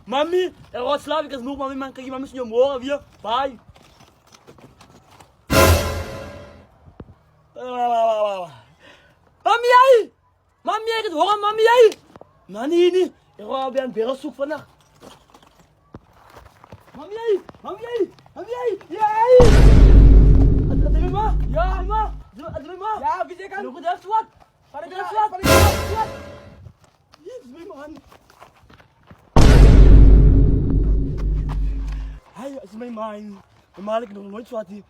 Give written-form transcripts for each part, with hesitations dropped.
Mami, er gaat slapen, ik is nog mami, man, kijk je mami is niet morgen weer. Bye. Mami, jij! Mami, jij gaat horen, mami, jij! Nee, nee, ik ga weer een beer zoeken vandaag. Mami, jij! Mami, jij! Mami, jij! Jij! Adem ma? Ja, ma! Adem ma? Ja, wie zeg ik? Look at what? Panik swat! Panik swat! Hier is mijn man. Hij is mijn man. Normaal ik nog nooit zwart hier.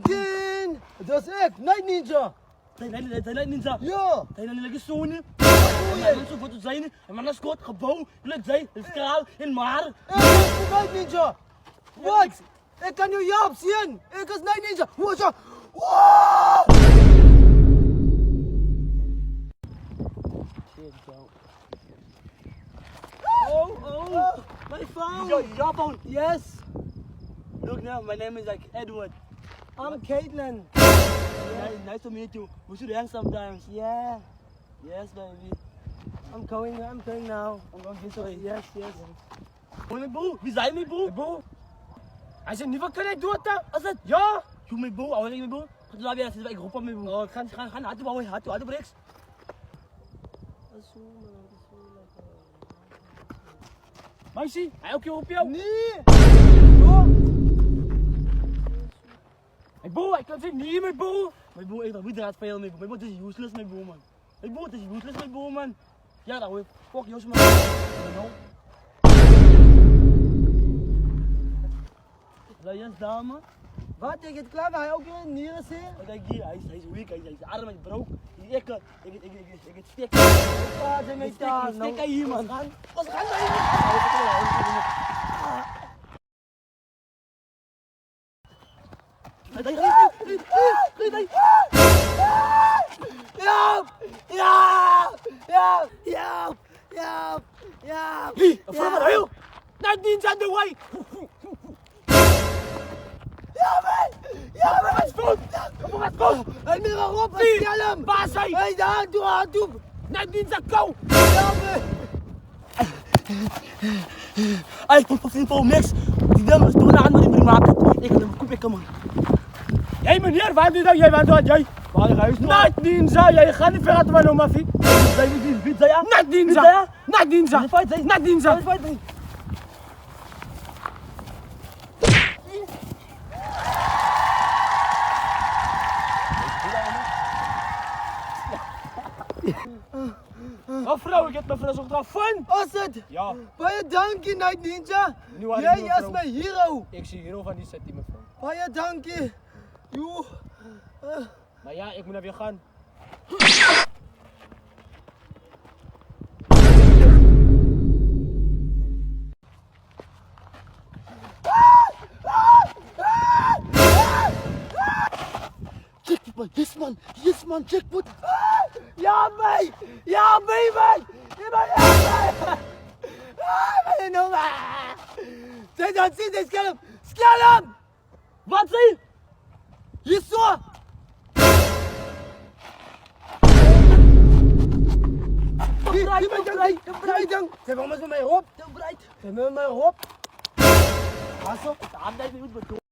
Din! Dat is ik, Night Ninja! Night Ninja? Ja! Hij lagi zonen. Hij zo voor te zijn. En man is kort gebouw. Jullie zijn een straal in maar. Ik is Night Ninja! Wat? Ik kan je Jaap zien! Ik is Night Ninja! Wat zo? Oh, my phone! Your phone? Yes! Look now, my name is like Edward. I'm Caitlin. Nice to meet you. We should hang sometimes. Yeah. Yes, baby. I'm going now. I'm going this way. Yes, yes. Hoi, mijn broer. Wie zijn mijn broer? Bro, als je niet wat kan ik doen dat? Wat is het? Ja! Joe, mijn broer. Oude mijn broer. Gaat daar weer zitten. Ik roep op mijn broer. Oh, Gaan, hard bouwen. Hard breks. Meisje, hij ook hier op jou? Nee! Mijn broer, ik kan zeggen, nee, mijn broer. Mijn broer, ik weet dat veel, mijn broer. Mijn broer, het is useless, mijn broer, man. Mijn broer, het is useless, mijn broer, man. Ja, dat hoor. Fuck, Jos, man. Jens, dame. Wat? Ik het klaar, hij ook in nieren zien? Kijk hier, hij is weak, hij is arm, hij is broek. Ik het stek. Wat zijn mijn taal? Stek hier, man. Wat gaan wij hier? Ja! Hey, from the hill. Night Ninja on the way. Ja, maar wat? Hij meer erop, skelm! Waar zijn? Hé, daar, doe! Night Ninja, go. Ja, man! Ay, voor niks. Die dames doen aan met die maken. Ik heb een koepje, man. Jij meneer, waar is dat? Jij, waar is jij? Night Ninja, jij gaat niet verder met mijn mafie. Night Ninja! Night Ninja! Night Ninja! Oh vrouw, ik heb mijn vrouw ook nog fun! Is het? Ja. Baie dankie, Night Ninja! Nu had ik Jij nog is vrouw. mijn hero! Ik zie hero van die set die mevrouw. Baie dankie! Joe! Maar ja, ik moet naar weer gaan. Jackpot, yes man, jackpot! Ja, mij! Ja, mij, man! Ja, mij! Mijn nummer! Zeg dan, zie dit scherm! Scherm! Wat zie je? Hier zo! Zeg maar met mij op! Geef me mijn op! Wasso! Daar blijf je goed bedoeld.